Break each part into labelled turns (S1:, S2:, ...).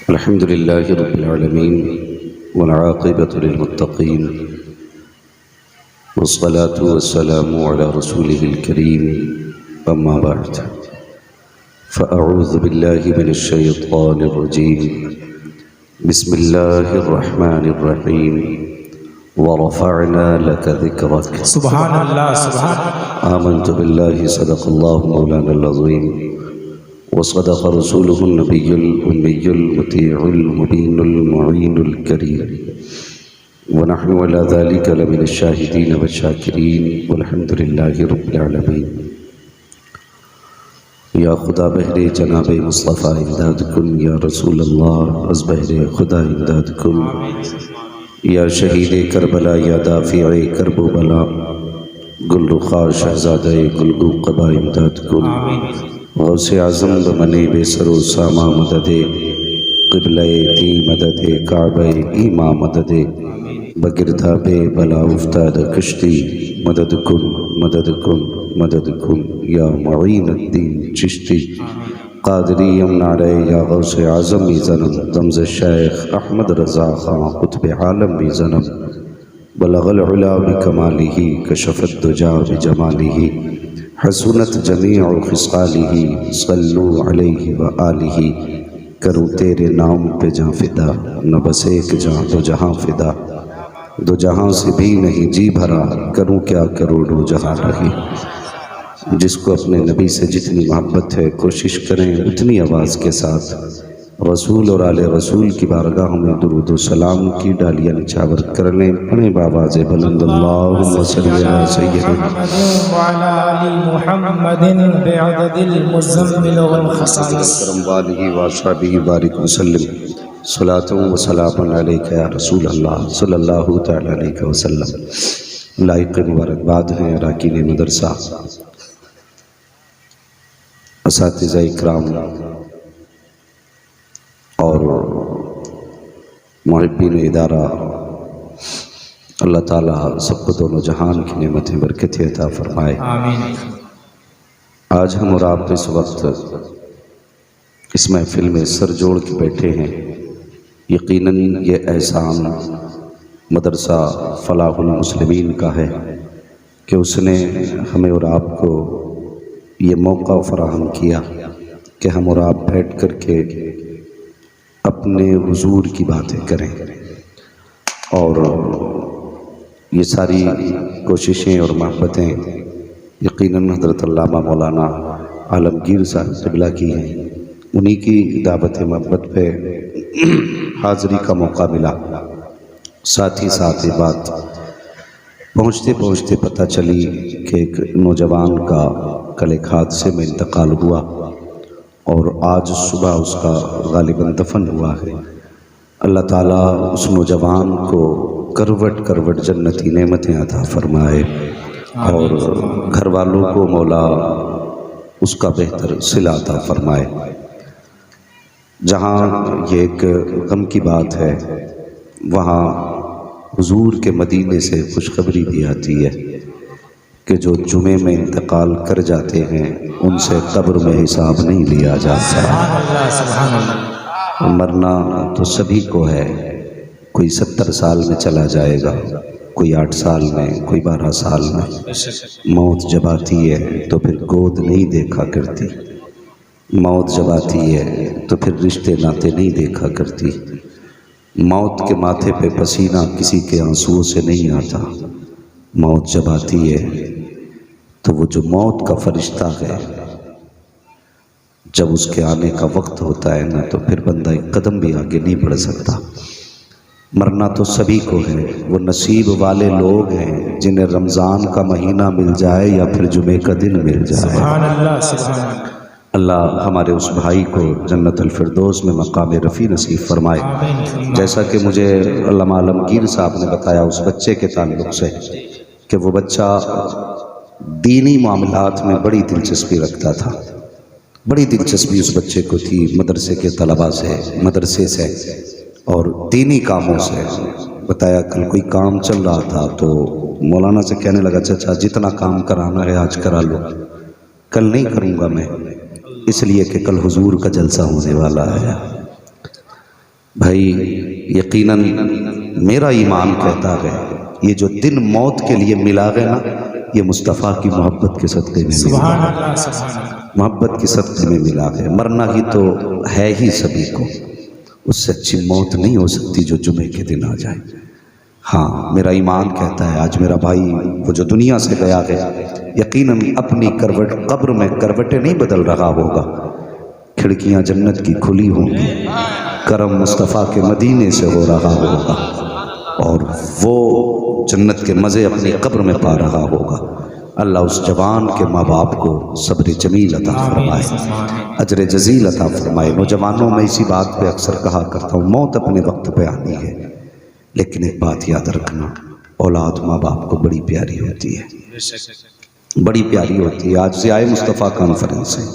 S1: अल्हम्दुलिल्लाहि रब्बिल आलमीन वल आक़िबतु लिल मुत्तक़ीन वस्सलातु वस्सलामु अला रसूलिहिल करीम अम्मा बअद फ़अऊज़ु बिल्लाहि मिनश शैतानिर रजीम बिस्मिल्लाहिर रहमानिर रहीम व रफ़अना लका ज़िक्रक
S2: सुभान अल्लाह सुभान
S1: आमन्तु बिल्लाहि सदक़ल्लाहु मौलानाल अज़ीम वसदक़ रसूलुहुन नबियुल उम्मियुल मुतीउल मुबीनुल मुईनुल करीम व नहनु अला ज़ालिका लमिनश शाहिदीन व शाकिरीन वल्हम्दुलिल्लाहि रब्बिल आलमीन। या खुदा बहरे जनाब मुस्तफ़ा इमदाद कुन, या रसूल अल्लाह अज़ बहरे खुदा इमदाद कुन, या शहीद करबला, या दाफ़िए करबो बला, गुलरुखा शहज़ादे गुलगू क़बा इमदाद कुन, गौसे आज़म बमने बेसरो सामा मददे, क़िबले ती मददे, काबे ईमा मददे, बगिरदाबे बला उफ्ताद कश्ती मदद कुन मदद कुन मदद कुन, या मुईनुद्दीन चिश्ती क़ादरी यमनारे, या गौसे आज़म ज़नम दमज़ शेख अहमद रज़ा ख़ां क़ुत्ब आलम ज़नम बलग़ल उला बिकमालिही कशफ़त दुजा बिजमालिही हसूनत जमीउ ख़िसालिही सल्लु अलैहि व आलिही। करूँ तेरे नाम पे जाँ फ़िदा, न बस एक जाँ दो जहाँ फ़िदा, दो जहाँ से भी नहीं जी भरा, करूँ क्या करोड़ों जहाँ रही। जिसको अपने नबी से जितनी मोहब्बत है कोशिश करें उतनी आवाज़ के साथ रसूल और आले रसूल की बारगाह में दुरूद व सलाम की डालियाँ निछावर कर लें। पढ़ें बावाज़ बुलंद अल्लाहुम्मा सल्लि अला सय्यिदिना
S2: व अला आलि मुहम्मदिन बिअददिल मुज़म्मिल वल खसाइस
S1: करम वालिही व अस्हाबिही बारिक वसल्लम सलातु व सलामुन अलैका या रसूल अल्लाह सल्लल्लाहु तआला अलैहि वसल्लम। लाइक मुबारकबाद हैं अरकान मदरसा, असातिज़ा इकराम और मुहिब्बीन इदारा। अल्लाह ताला सबको दोनों जहान की नेमतें बरकतें अता फरमाए,
S2: आमीन।
S1: आज हम और आप इस वक्त इस महफिल में सर जोड़ के बैठे हैं। यकीनन ये एहसान मदरसा फलाहुल मुस्लिमीन का है कि उसने हमें और आपको ये मौका फराहम किया कि हम और आप बैठ कर के अपने हुजूर की बातें करें। और ये सारी कोशिशें और मोहब्बतें यकीनन हज़रत अल्लामा मौलाना आलमगीर साहब क़िबला की हैं। उन्हीं की दावत मोहब्बत पे हाज़री का मौका मिला। साथ ही साथ ये बात पहुँचते पहुँचते पता चली कि एक नौजवान का कल एक हादसे में इंतकाल हुआ और आज सुबह उसका गालिबन दफन हुआ है। अल्लाह ताला उस नौजवान को करवट करवट जन्नती नेमतें अता फरमाए और घर वालों को मौला उसका बेहतर सिला अता फरमाए। जहाँ ये एक गम की बात है, वहाँ हुजूर के मदीने से खुशखबरी भी आती है कि जो जुमे में इंतकाल कर जाते हैं उनसे कब्र में हिसाब नहीं लिया जाता। मरना तो सभी को है, कोई 70 साल में चला जाएगा, कोई 8 साल में, कोई 12 साल में। मौत जब आती है तो फिर गोद नहीं देखा करती, मौत जब आती है तो फिर रिश्ते नाते नहीं देखा करती। मौत के माथे पे पसीना किसी के आंसुओं से नहीं आता। मौत जब आती है तो वो जो मौत का फरिश्ता है, जब उसके आने का वक्त होता है ना, तो फिर बंदा एक कदम भी आगे नहीं बढ़ सकता। मरना तो सभी को है, वो नसीब वाले लोग हैं जिन्हें रमज़ान का महीना मिल जाए या फिर जुमे का दिन मिल जाए। अल्लाह हमारे उस भाई को जन्नतुल फिरदौस में मकाम रफ़ी नसीब फरमाए। जैसा कि मुझे अल्लामा आलमगीर साहब ने बताया उस बच्चे के ताल्लुक़ से कि वो बच्चा दीनी मामलात में बड़ी दिलचस्पी रखता था। बड़ी दिलचस्पी उस बच्चे को थी मदरसे के तलबा से, मदरसे से और दीनी कामों से। बताया कल कोई काम चल रहा था तो मौलाना से कहने लगा, चाचा जितना काम कराना है आज करा लो, कल नहीं करूँगा मैं, इसलिए कि कल हुजूर का जलसा होने वाला है। भाई यकीनन मेरा ईमान कहता है ये जो दिन मौत के लिए मिला है ना, ये मुस्तफ़ा की मोहब्बत के सदक़े में मिला
S2: सुभान
S1: है,
S2: अल्लाह, सुभान अल्लाह।
S1: मोहब्बत के सदक़े में मिला है। मरना ही तो है ही सभी को, उससे अच्छी मौत नहीं हो सकती जो जुमे के दिन आ जाए। हाँ, मेरा ईमान कहता है आज मेरा भाई वो जो दुनिया से गया है, यकीनन अपनी करवट कब्र में करवटें नहीं बदल रहा होगा, खिड़कियां जन्नत की खुली होंगी, करम मुस्तफ़ा के मदीने से हो रहा होगा और वो जन्नत के मज़े अपनी कब्र में पा रहा होगा। अल्लाह उस जवान के माँ बाप को सब्र जमील अता फरमाए, अजर जजील अता फरमाए। नौजवानों में इसी बात पे अक्सर कहा करता हूँ, मौत अपने वक्त पे आनी है, लेकिन एक बात याद रखना, औलाद माँ बाप को बड़ी प्यारी होती है, बड़ी प्यारी होती है। आज ज़ियाए मुस्तफ़ा कॉन्फ्रेंस है,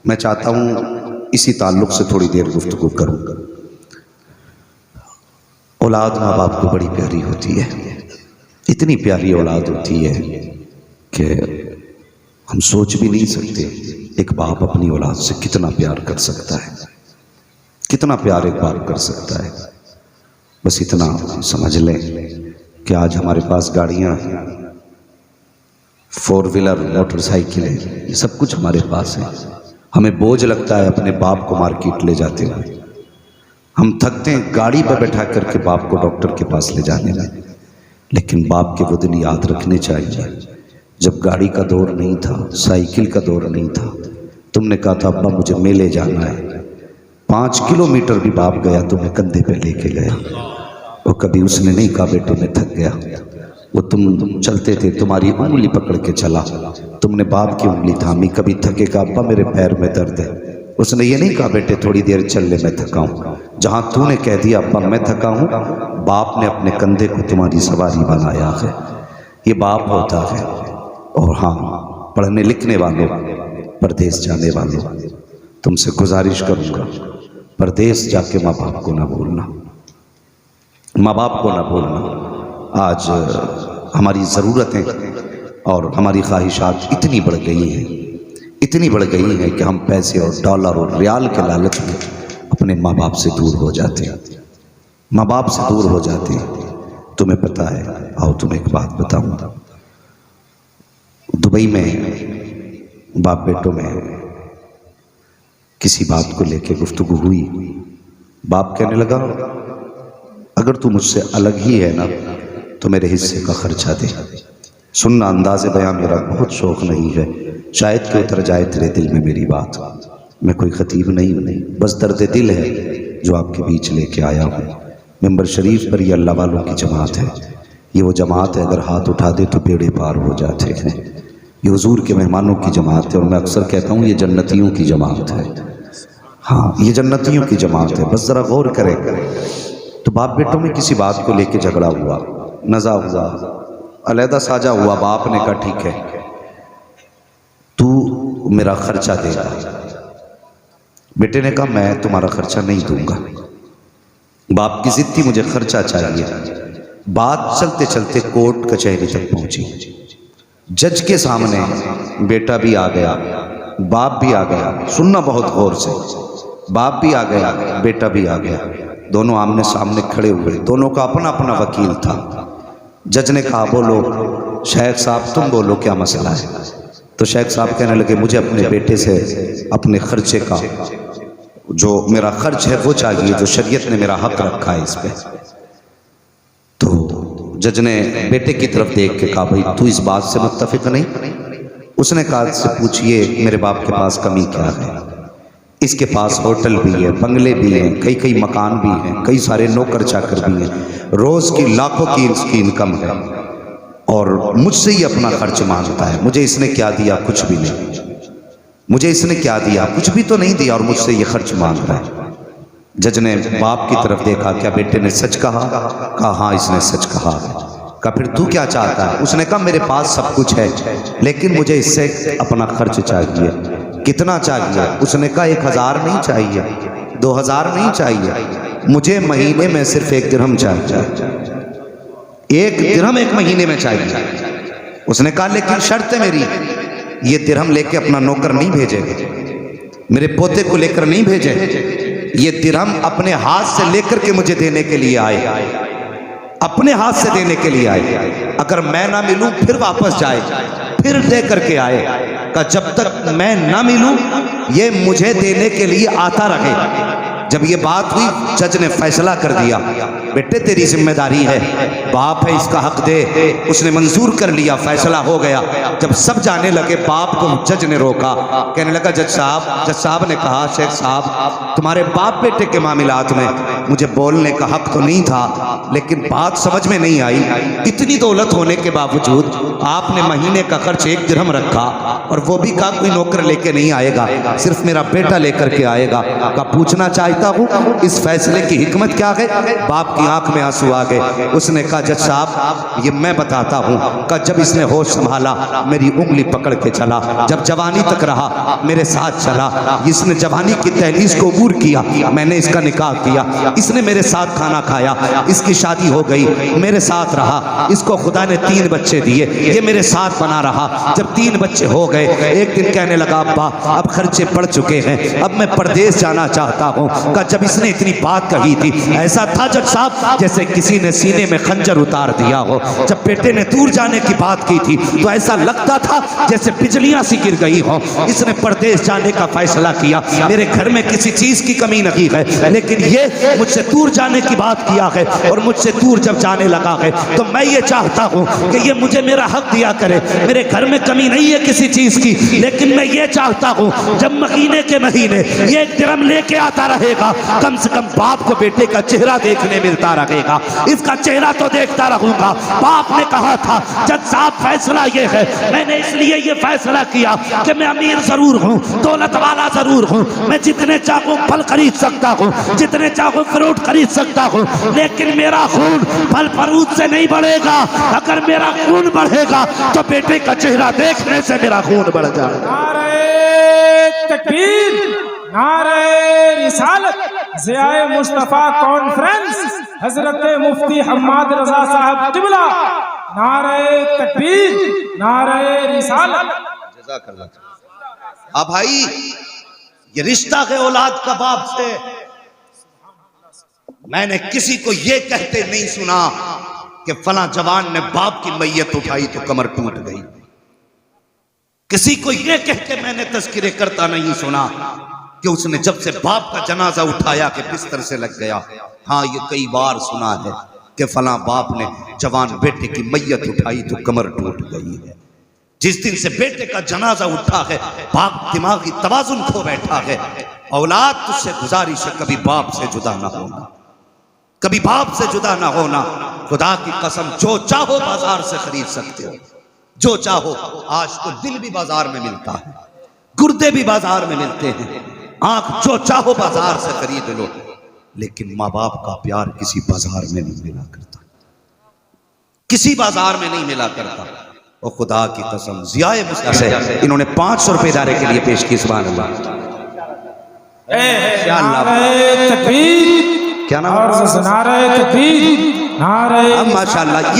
S1: मैं चाहता हूँ इसी ताल्लुक़ से थोड़ी देर गुफ्तगू करूँ। औलाद माँ बाप को बड़ी प्यारी होती है, इतनी प्यारी औलाद होती है कि हम सोच भी नहीं सकते एक बाप अपनी औलाद से कितना प्यार कर सकता है, कितना प्यार एक बाप कर सकता है। बस इतना समझ लें कि आज हमारे पास गाड़ियाँ, 4 व्हीलर, मोटरसाइकिलें, ये सब कुछ हमारे पास है। हमें बोझ लगता है अपने बाप को मार्केट ले जाते हुए, हम थकते हैं गाड़ी पर बैठा करके बाप को डॉक्टर के पास ले जाने में, लेकिन बाप के वो दिन याद रखने चाहिए जब गाड़ी का दौर नहीं था, साइकिल का दौर नहीं था, तुमने कहा था अब्बा मुझे मेले जाना है, 5 किलोमीटर भी बाप गया तुम्हें कंधे पे लेके गया। और कभी उसने नहीं कहा बेटे मैं थक गया, वो तुम चलते थे तुम्हारी उंगली पकड़ के चला, तुमने बाप की उंगली थामी। कभी थके का अब्बा मेरे पैर में दर्द है, उसने ये नहीं कहा बेटे थोड़ी देर चल ले मैं थका हूँ। जहाँ तूने कह दिया अब्बा मैं थका हूँ, बाप ने अपने कंधे को तुम्हारी सवारी बनाया है। ये बाप होता है। और हाँ, पढ़ने लिखने वालों, परदेश जाने वालों, तुमसे गुजारिश करूँगा परदेश जाके माँ बाप को ना भूलना, माँ बाप को ना भूलना। आज हमारी ज़रूरतें और हमारी ख्वाहिशात इतनी बढ़ गई हैं, इतनी बढ़ गई हैं कि हम पैसे और डॉलर और रियाल के लालच में अपने माँ बाप से दूर हो जाते हैं, माँ बाप से दूर हो जाते हैं। तुम्हें पता है, आओ तुम्हें एक बात बताऊँ। दुबई में बाप बेटों में किसी बात को लेके गुफ्तगू हुई, बाप कहने लगा अगर तू मुझसे अलग ही है ना तो मेरे हिस्से का खर्चा दे। सुनना अंदाज़े बयां मेरा बहुत शौक़ नहीं है, शायद कि उतर जाए तेरे दिल में मेरी बात। मैं कोई खतीब नहीं हूँ, बस दर्द दिल है जो आपके बीच लेके आया हूँ। मेंबर शरीफ पर ये अल्लाह वालों की जमात है, ये वो जमात है अगर हाथ उठा दे तो बेड़े पार हो जाते हैं। ये हुजूर के मेहमानों की जमात है और मैं अक्सर कहता हूँ ये जन्नतियों की जमात है। हाँ, ये जन्नतियों की जमात है, बस ज़रा गौर करें। तो बाप बेटों में किसी बात को लेके झगड़ा हुआ, नज़ा हुआ, अलहदा साझा हुआ। बाप ने कहा ठीक है तू मेरा खर्चा देगा। बेटे ने कहा मैं तुम्हारा खर्चा नहीं दूंगा। बाप की जिद थी मुझे खर्चा चाहिए। बात चलते चलते कोर्ट कचहरी तक पहुंची। जज के सामने बेटा भी आ गया, बाप भी आ गया। सुनना बहुत गौर से, बाप भी आ गया, बेटा भी आ गया। दोनों आमने सामने खड़े हुए, दोनों का अपना अपना वकील था। जज ने कहा बोलो शेख साहब तुम बोलो क्या मसला है। तो शेख साहब कहने लगे मुझे अपने बेटे से अपने खर्चे का जो मेरा खर्च है वो चाहिए, जो शरीयत ने मेरा हक रखा है इस पे। तो जज ने बेटे की तरफ देख के कहा भाई तू इस बात से मुत्तफिक नहीं। उसने कहा से पूछिए मेरे बाप के पास कमी क्या है। इसके पास होटल भी है, बंगले भी हैं, कई कई मकान भी हैं, कई सारे नौकर चाकर भी हैं, रोज़ की लाखों की इसकी इनकम है और मुझसे ही अपना खर्च मांगता है। मुझे इसने क्या दिया? कुछ भी नहीं। मुझे इसने क्या दिया? कुछ भी तो नहीं दिया और मुझसे ये खर्च मांग रहा है। जज ने बाप की तरफ देखा, क्या बेटे ने सच कहा? कहा हाँ इसने सच कहा। कहा फिर तू क्या चाहता है? उसने कहा मेरे पास सब कुछ है लेकिन मुझे इससे अपना खर्च चाहिए। कितना चाहिए? उसने कहा 1000 नहीं चाहिए, 2000 नहीं चाहिए, मुझे महीने में सिर्फ 1 दिरहम चाहिए। 1 दिरहम 1 महीने में चाहिए। उसने कहा लेकिन शर्त है मेरी, ये दिरहम लेके अपना नौकर नहीं भेजेगा, मेरे पोते को लेकर नहीं भेजे, ये दिरहम अपने हाथ से लेकर के मुझे देने के लिए आए, अपने हाथ से देने के लिए आए। अगर मैं ना मिलूं फिर वापस जाए, फिर दे करके आए। का जब तक मैं ना मिलूं ये मुझे देने के लिए आता रहे। जब ये बात हुई जज ने फैसला कर दिया, बेटे तेरी जिम्मेदारी है, बाप है इसका हक दे। उसने मंजूर कर लिया, फैसला हो गया। जब सब जाने लगे बाप को जज ने रोका, कहने लगा जज साहब ने कहा शेख साहब तुम्हारे बाप बेटे के मामलात में मुझे बोलने का हक तो नहीं था, लेकिन बात समझ में नहीं आई। इतनी दौलत होने के बावजूद आपने महीने का खर्च 1 दिरहम रखा और वो भी कहा कोई नौकर लेके नहीं आएगा, सिर्फ मेरा बेटा लेकर के आएगा। का पूछना चाहता हूँ इस फैसले की हिकमत क्या है। बाप की आंख में आंसू आ गए। उसने कहा जज साहब ये मैं बताता हूँ। का जब इसने होश संभाला मेरी उंगली पकड़ के चला, जब जवानी तक रहा मेरे साथ चला, इसने जवानी की दहलीज को अबूर किया, मैंने इसका निकाह किया, इसने मेरे साथ खाना खाया, इसकी शादी हो गई, मेरे साथ रहा, इसको खुदा ने 3 बच्चे दिए, ये मेरे साथ बना रहा। जब 3 बच्चे हो गए एक दिन कहने लगा अब्बा अब खर्चे पड़ चुके हैं, अब मैं परदेश जाना चाहता हूँ। का जब इसने इतनी बात कही थी ऐसा था जज साहब जैसे किसी ने सीने में खंजर उतार दिया हो। जब बेटे ने दूर जाने की बात की थी तो ऐसा लगता था जैसे बिजलियां सी गिर गई हो। इसने परदेश जाने का फैसला किया, मेरे घर में किसी चीज की कमी नहीं है, लेकिन ये मुझसे दूर जाने की बात किया है और मुझसे दूर जब जाने लगा है तो मैं ये चाहता हूँ कि ये मुझे मेरा हक दिया करे। मेरे घर में कमी नहीं है किसी चीज की, लेकिन मैं ये चाहता हूँ जब महीने के महीने ये 1 दिरहम लेके आता रहेगा कम से कम बाप को बेटे का चेहरा देखने मिलता रहेगा, इसका चेहरा तो देखता रहूंगा। बाप ने कहा था जज साहब फैसला ये है, मैंने इसलिए ये फैसला किया कि मैं अमीर जरूर हूँ, दौलत वाला जरूर हूँ, मैं जितने चाहूँ फल खरीद सकता हूँ, जितने चाहूँ फ्रूट खरीद सकता हूँ, लेकिन मेरा खून फल फ्रूट से नहीं बढ़ेगा। अगर मेरा खून बढ़ेगा तो बेटे का चेहरा देखने से मेरा खून बढ़ जाएगा।
S2: नारे रिसालत, ज़ियाए मुस्तफ़ा कॉन्फ्रेंस, हजरत मुफ्ती हम्माद रजा साहब किबला, नारे तकबीर, नारे रिसालत।
S1: अब भाई ये रिश्ता है औलाद का बाप से। मैंने किसी को ये कहते नहीं सुना कि फला जवान ने बाप की मैयत उठाई तो कमर टूट गई। किसी को ये कहते मैंने तस्करे करता नहीं सुना कि उसने जब से बाप का जनाजा उठाया कि बिस्तर से लग गया। हाँ ये कई बार सुना है कि फला बाप ने जवान बेटे की मैयत उठाई तो कमर टूट गई है। जिस दिन से बेटे का जनाजा उठा है बाप दिमागी तवाजुन खो बैठा है। औलाद तुझसे गुजारिश है कभी बाप से जुदा ना होना, कभी बाप से जुदा ना होना। खुदा की कसम जो चाहो बाजार से खरीद सकते हो, जो चाहो। आज तो दिल भी बाजार में मिलता है, गुर्दे भी बाजार में मिलते हैं, आंख जो चाहो बाजार से खरीद लो, लेकिन माँ बाप का प्यार किसी बाजार में नहीं मिला करता, किसी बाजार में नहीं मिला करता। और खुदा की कसम ज़ियाए मुस्तफ़ा इन्होंने 500 रुपए इदारे के लिए पेश की। सुभान अल्लाह, क्या नाम? माशाल्लाह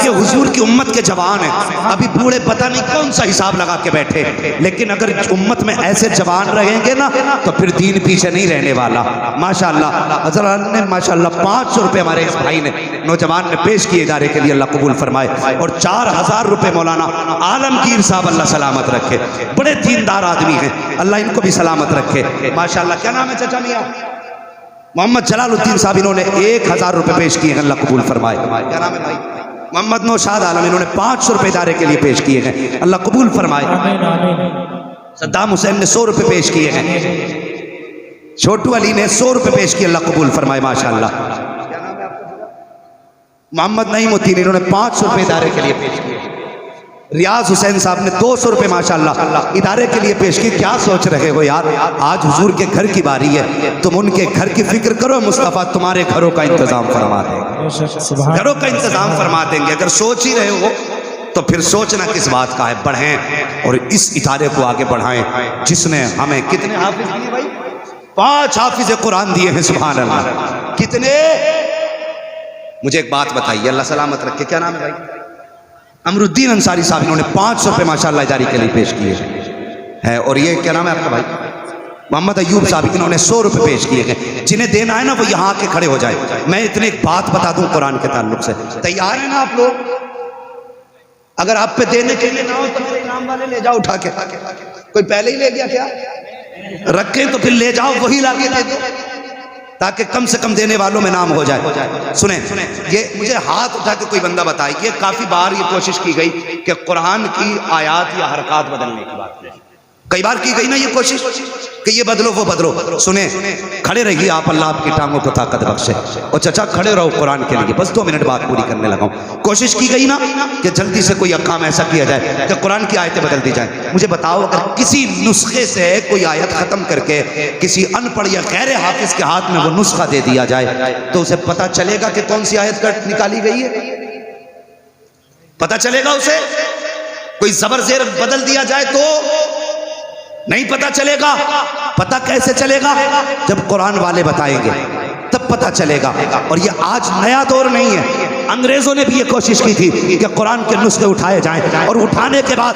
S1: ये हुजूर की उम्मत के जवान हैं। अभी बूढ़े पता नहीं कौन सा हिसाब लगा के बैठे, लेकिन अगर उम्मत में ऐसे जवान रहेंगे ना तो फिर दीन पीछे नहीं रहने वाला। माशाल्लाह हज़रत ने माशाल्लाह 500 रुपए हमारे इस भाई ने नौजवान ने पेश किए इदारे के लिए, अल्लाह कबूल फरमाए। और 4000 रुपए मौलाना आलमगीर साहब अल्लाह सलामत रखे, बड़े दीनदार आदमी हैं, अल्लाह इनको भी सलामत रखे। माशाल्लाह क्या नाम है चाचा मियाँ? मोहम्मद जलालुद्दीन साहब, इन्होंने 1000 रुपए पेश किए हैं, अल्लाह कबूल फरमाए। क्या नाम है भाई? मोहम्मद नौशाद आलम, इन्होंने 500 रुपए इदारे के लिए पेश किए हैं, अल्लाह कबूल फरमाए। सद्दाम हुसैन ने 100 रुपए पेश किए हैं, छोटू अली ने 100 रुपए पेश किए, अल्लाह कबूल फरमाए। माशाल्लाह। क्या नाम है आपका? मोहम्मद नईमुद्दीन, इन्होंने 500 रुपए इदारे के लिए पेश किए। रियाज हुसैन साहब ने 200 रुपए माशाल्लाह इदारे के लिए पेश की। क्या सोच रहे हो यार, आज हुजूर के घर की बारी है, तुम उनके घर की फिक्र करो, मुस्तफ़ा तुम्हारे घरों का इंतजाम फरमा देंगे, घरों का इंतजाम फरमा देंगे। अगर सोच ही रहे हो तो फिर सोचना किस बात का है। बढ़ें और इस इदारे को आगे बढ़ाएं जिसने हमें कितने हाफिज दिए भाई? 5 हाफिज कुरान दिए हैं। सुभान अल्लाह। कितने? मुझे एक बात बताइए, अल्लाह सलामत रखे, क्या नाम है भाई? अमरुद्दीन अंसारी साहब, इन्होंने 500 रुपए माशाल्लाह इदारे के लिए पेश किए हैं। और ये क्या नाम है आपका भाई? मोहम्मद अयूब साहब, इन्होंने 100 रुपये पेश किए गए। जिन्हें देना है ना वो यहाँ आके खड़े हो जाए। मैं इतने एक बात बता दूं कुरान के ताल्लुक से, तैयार है ना आप लोग? अगर आप पे देने के लिए ना हो तो मेरे इनाम वाले ले जाओ उठा के। कोई पहले ही ले गया क्या? रखे तो फिर ले जाओ, वही लाके दे दो, ताकि कम से कम देने वालों में नाम हो जाए। सुने, ये मुझे हाथ उठा के कोई बंदा बताए, ये काफी बार ये कोशिश की गई कि कुरान की आयात या हरकत बदलने की बात है। कई बार की गई ना ये कोशिश कि ये बदलो वो बदलो। सुने, खड़े रहिए आप, अल्लाह आपकी टांगों को ताकत बख्शे। और चाचा खड़े रहो कुरान के लिए, बस 2 मिनट बात पूरी करने लगा हूं। कोशिश की गई ना कि जल्दी से कोई काम ऐसा किया जाए कि कुरान की आयतें बदल दी जाए। मुझे बताओ, अगर किसी नुस्खे से कोई आयत खत्म करके किसी अनपढ़ या गैर हाफिज के हाथ में वो नुस्खा दे दिया जाए तो उसे पता चलेगा कि कौन सी आयत निकाली गई है? पता चलेगा उसे? कोई जबर जेर बदल दिया जाए तो नहीं पता चलेगा। पता कैसे चलेगा? जब कुरान वाले बताएंगे तब पता चलेगा। और ये आज नया दौर नहीं है, अंग्रेजों ने भी ये कोशिश की थी कि कुरान के नुस्खे उठाए जाएं, और उठाने के बाद